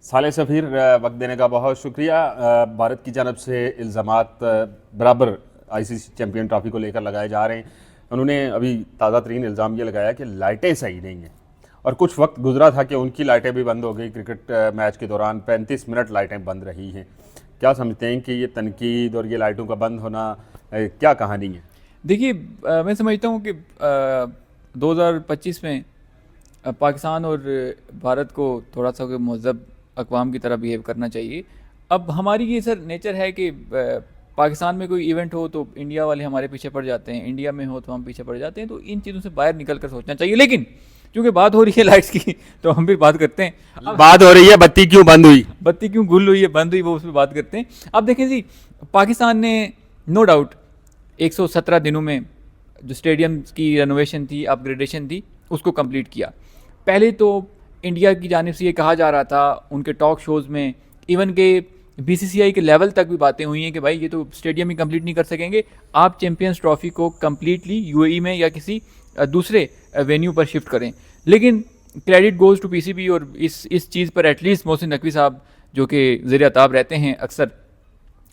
साले सफ़ीर, वक्त देने का बहुत शुक्रिया। भारत की जानब से इल्ज़ामात बराबर आईसीसी चैम्पियन ट्रॉफी को लेकर लगाए जा रहे हैं। उन्होंने अभी ताज़ा तरीन इल्ज़ाम ये लगाया कि लाइटें सही नहीं हैं और कुछ वक्त गुजरा था कि उनकी लाइटें भी बंद हो गई। क्रिकेट मैच के दौरान 35 मिनट लाइटें बंद रही हैं। क्या समझते हैं कि ये तनकीद और ये लाइटों का बंद होना क्या कहानी है? देखिए, मैं समझता हूँ कि 2025 में पाकिस्तान और भारत को थोड़ा सा महज़ब अक़वाम की तरह बिहेव करना चाहिए। अब हमारी ये सर नेचर है कि पाकिस्तान में कोई इवेंट हो तो इंडिया वाले हमारे पीछे पड़ जाते हैं, इंडिया में हो तो हम पीछे पड़ जाते हैं। तो इन चीज़ों से बाहर निकल कर सोचना चाहिए। लेकिन क्योंकि बात हो रही है लाइट्स की तो हम भी बात करते हैं। बात हो रही है बत्ती क्यों बंद हुई, बत्ती क्यों गुल हुई है, बंद हुई, वो उस पर बात करते हैं। अब देखें जी, पाकिस्तान ने नो डाउट 117 दिनों में जो स्टेडियम की रेनोवेशन थी, अपग्रेडेशन थी, उसको कंप्लीट किया। पहले तो इंडिया की जानिब से ये कहा जा रहा था, उनके टॉक शोज़ में, इवन के बीसीसीआई के लेवल तक भी बातें हुई हैं कि भाई ये तो स्टेडियम ही कंप्लीट नहीं कर सकेंगे, आप चैंपियंस ट्रॉफी को कंप्लीटली यूएई में या किसी दूसरे वेन्यू पर शिफ्ट करें। लेकिन क्रेडिट गोज़ टू पीसीबी और इस चीज़ पर एटलीस्ट मोहसिन नकवी साहब जो कि ज़ेर-ए-ताब रहते हैं अक्सर,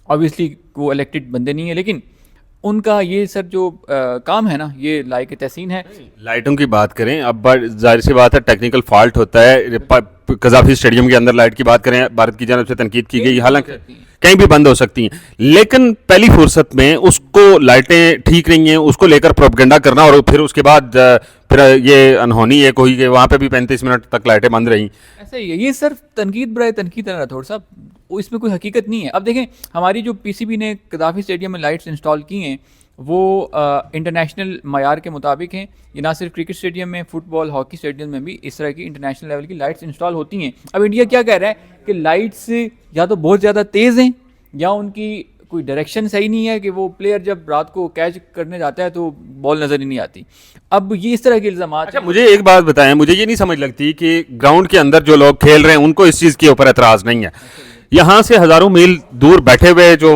ऑब्वियसली वो इलेक्टेड बंदे नहीं है, लेकिन उनका ये सर जो काम है ना, ये लायक तहसीन है। लाइटों की बात करें, अब जाहिर सी बात है टेक्निकल फॉल्ट होता है। कजाफी स्टेडियम के अंदर लाइट की बात करें, भारत की जानब से तनकीद की गई, हालांकि कहीं भी बंद हो सकती हैं, लेकिन पहली फुर्सत में उसको लाइटें ठीक नहीं हैं उसको लेकर प्रोपगेंडा करना और फिर उसके बाद फिर ये अनहोनी है कोई कि वहाँ पे भी 35 मिनट तक लाइटें बंद रहीं। ऐसा ही है, ये सिर्फ तनकीद बराए तनकीद है राठौड़ साहब, इसमें कोई हकीकत नहीं है। अब देखें, हमारी जो पीसीबी ने कदाफी स्टेडियम में लाइट्स इंस्टॉल की हैं वो इंटरनेशनल मयार के मुताबिक हैं। ये ना सिर्फ क्रिकेट स्टेडियम में, फुटबॉल हॉकी स्टेडियम में भी इस तरह की इंटरनेशनल लेवल की लाइट्स इंस्टॉल होती हैं। अब इंडिया क्या कह रहा है कि लाइट्स या तो बहुत ज़्यादा तेज़ हैं या उनकी कोई डायरेक्शन सही नहीं है कि वो प्लेयर जब रात को कैच करने जाता है तो बॉल नज़र ही नहीं आती। अब ये इस तरह के इल्ज़ाम। अच्छा, मुझे एक बात बताएं, मुझे ये नहीं समझ लगती कि ग्राउंड के अंदर जो लोग खेल रहे हैं उनको इस चीज़ के ऊपर एतराज़ नहीं है। यहाँ से हज़ारों मील दूर बैठे हुए जो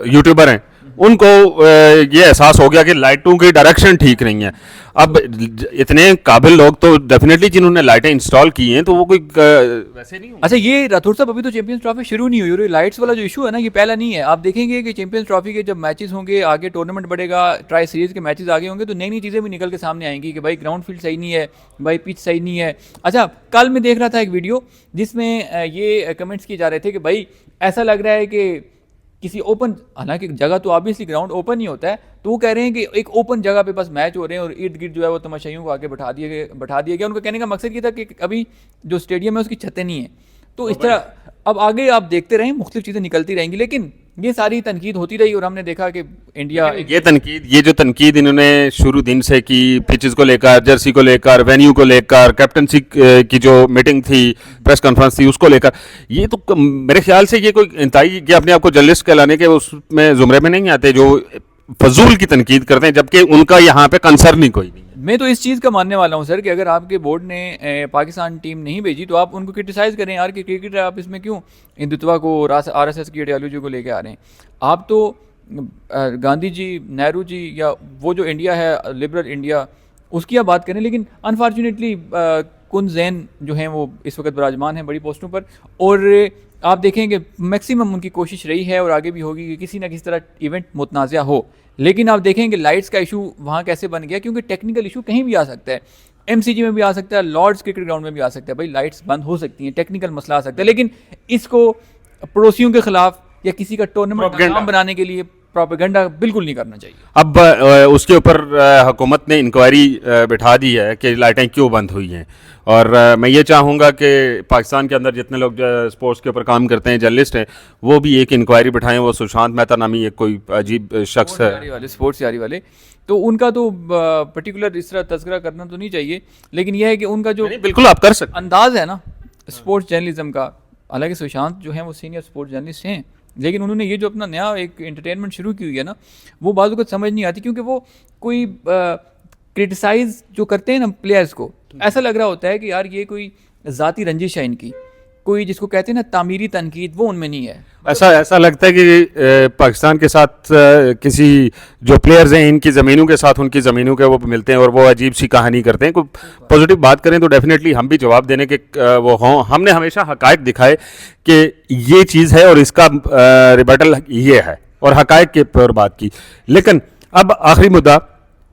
यूट्यूबर हैं उनको ये एहसास हो गया कि लाइटों की डायरेक्शन ठीक नहीं है। अब इतने काबिल लोग तो डेफिनेटली जिन्होंने लाइटें इंस्टॉल की हैं तो वो कोई वैसे नहीं। अच्छा, ये राठौर साहब, अभी तो चैंपियंस ट्रॉफी शुरू नहीं हुई और लाइट्स वाला जो इशू है ना, ये पहला नहीं है। आप देखेंगे कि चैंपियंस ट्रॉफी के जब मैचेस होंगे, आगे टूर्नामेंट बढ़ेगा, ट्राई सीरीज के मैचेस आगे होंगे, तो नई नई चीज़ें भी निकल के सामने आएंगी कि भाई ग्राउंड फील्ड सही नहीं है, भाई पिच सही नहीं है। अच्छा, कल मैं देख रहा था एक वीडियो जिसमें ये कमेंट्स किए जा रहे थे कि भाई ऐसा लग रहा है कि किसी ओपन, हालांकि जगह तो ऑब्वियसली ग्राउंड ओपन ही होता है, तो वो कह रहे हैं कि एक ओपन जगह पे बस मैच हो रहे हैं और इर्द गिर्द जो है वो तमाशाइयों को आके बैठा दिया गया। उनका कहने का मकसद ये था कि अभी जो स्टेडियम है उसकी छतें नहीं है। तो इस तरह अब आगे आप देखते रहें, मुख्तलिफ चीज़ें निकलती रहेंगी, लेकिन ये सारी तनकीद होती रही और हमने देखा कि इंडिया ये जो तनकीद इन्होंने शुरू दिन से की, पिचेस को लेकर, जर्सी को लेकर, वेन्यू को लेकर, कैप्टनसी की जो मीटिंग थी, प्रेस कॉन्फ्रेंस थी, उसको लेकर, ये तो मेरे ख्याल से ये कोई इंतहाई कि अपने आप को जर्नलिस्ट कहलाने के उसमें जुमरे में नहीं आते जो फजूल की तनकीद करते हैं, जबकि उनका यहाँ पे कंसर्न ही कोई नहीं। मैं तो इस चीज़ का मानने वाला हूँ सर कि अगर आपके बोर्ड ने पाकिस्तान टीम नहीं भेजी तो आप उनको क्रिटिसाइज़ करें यार कि क्रिकेटर आप इसमें क्यों हिंदुत्व को, आरएसएस की आइडियोलॉजी को लेके आ रहे हैं। आप तो गांधी जी, नेहरू जी या वो जो इंडिया है लिबरल इंडिया, उसकी आप बात करें, लेकिन अनफॉर्चुनेटली कुन जैन जो हैं वो इस वक्त विराजमान हैं बड़ी पोस्टों पर, और आप देखें कि मैक्सिमम उनकी कोशिश रही है और आगे भी होगी कि किसी ना किसी तरह इवेंट मुतनाज़ा हो। लेकिन आप देखें कि लाइट्स का इशू वहाँ कैसे बन गया, क्योंकि टेक्निकल इशू कहीं भी आ सकता है, एमसीजी में भी आ सकता है, लॉर्ड्स क्रिकेट ग्राउंड में भी आ सकता है। भाई लाइट्स बंद हो सकती हैं, टेक्निकल मसला आ सकता है, लेकिन इसको पड़ोसियों के खिलाफ या किसी का टूर्नामेंट नाकाम बनाने के लिए प्रोपेगेंडा बिल्कुल नहीं करना चाहिए। अब उसके ऊपर हुकूमत ने इंक्वायरी बिठा दी है कि लाइटें क्यों बंद हुई हैं, और मैं ये चाहूँगा कि पाकिस्तान के अंदर जितने लोग स्पोर्ट्स के ऊपर काम करते हैं, जर्नलिस्ट हैं, वो भी एक इंक्वायरी बिठाएं। वो सुशांत मेहता नामी एक कोई अजीब शख्स है, स्पोर्ट्स यारी वाले, तो उनका तो पर्टिकुलर इस तरह तस्करा करना तो नहीं चाहिए, लेकिन यह है कि उनका जो बिल्कुल आप कर सकते अंदाज़ है ना स्पोर्ट्स जर्नलिज्म का, हालांकि सुशांत जो हैं वो सीनियर स्पोर्ट्स जर्नलिस्ट हैं, लेकिन उन्होंने ये जो अपना नया एक एंटरटेनमेंट शुरू की हुई है ना, वो बाज़ को समझ नहीं आती, क्योंकि वो कोई क्रिटिसाइज़ जो करते हैं ना प्लेयर्स को, ऐसा लग रहा होता है कि यार ये कोई ज़ाती रंजिश है इनकी कोई जिसको कहते हैं ना तामीरी तनकीद, वो उनमें नहीं है। ऐसा लगता है कि पाकिस्तान के साथ किसी जो प्लेयर्स हैं इनकी ज़मीनों के साथ उनकी ज़मीनों के वो मिलते हैं और वो अजीब सी कहानी करते हैं। कोई पॉजिटिव बात करें तो डेफिनेटली हम भी जवाब देने के वो हों। हमने हमेशा हकायक दिखाए कि ये चीज़ है और इसका रिबटल ये है और हकायक के पर बात की। लेकिन अब आखिरी मुद्दा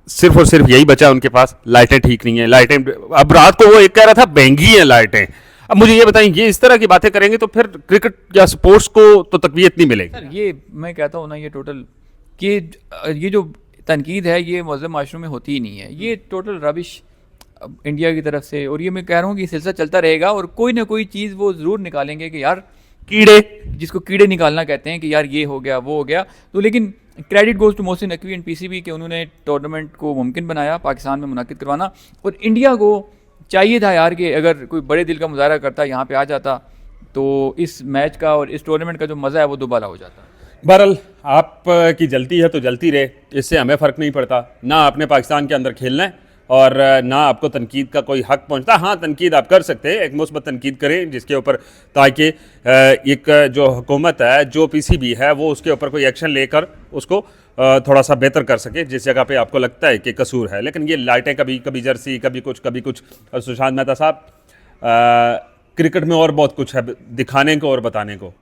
सिर्फ और सिर्फ यही बचा उनके पास, लाइटें ठीक नहीं है। लाइटें अब रात को वो एक कह रहा था महंगी हैं लाइटें। अब मुझे ये बताएं, ये इस तरह की बातें करेंगे तो फिर क्रिकेट या स्पोर्ट्स को तो तकवीत नहीं मिलेगी। सर ये मैं कहता हूँ ना, ये टोटल कि ये जो तनकीद है ये मुअज़्ज़म माशरों में होती ही नहीं है, ये टोटल रबिश इंडिया की तरफ से। और ये मैं कह रहा हूँ कि सिलसिला चलता रहेगा और कोई ना कोई चीज़ वो ज़रूर निकालेंगे कि यार कीड़े, जिसको कीड़े निकालना कहते हैं कि यार ये हो गया वो हो गया। तो लेकिन credit goes to Mohsin Naqvi and PCB कि उन्होंने टूर्नामेंट को मुमकिन बनाया पाकिस्तान में मुनाकिद करवाना। और इंडिया को चाहिए था यार कि अगर कोई बड़े दिल का मुजाहरा करता यहाँ पे आ जाता तो इस मैच का और इस टूर्नामेंट का जो मज़ा है वो दोबारा हो जाता। बहरहाल आप की जलती है तो जलती रहे, इससे हमें फ़र्क नहीं पड़ता। ना आपने पाकिस्तान के अंदर खेलना है और ना आपको तनकीद का कोई हक पहुंचता। हाँ, तनकीद आप कर सकते हैं, एक मुस्बत तनकीद करें जिसके ऊपर, ताकि एक जो हुकूमत है, जो पीसीबी है, वो उसके ऊपर कोई एक्शन लेकर उसको थोड़ा सा बेहतर कर सके जिस जगह पे आपको लगता है कि कसूर है। लेकिन ये लाइटें कभी कभी जर्सी, कभी कुछ। और सुशांत मेहता साहब, क्रिकेट में और बहुत कुछ है दिखाने को और बताने को।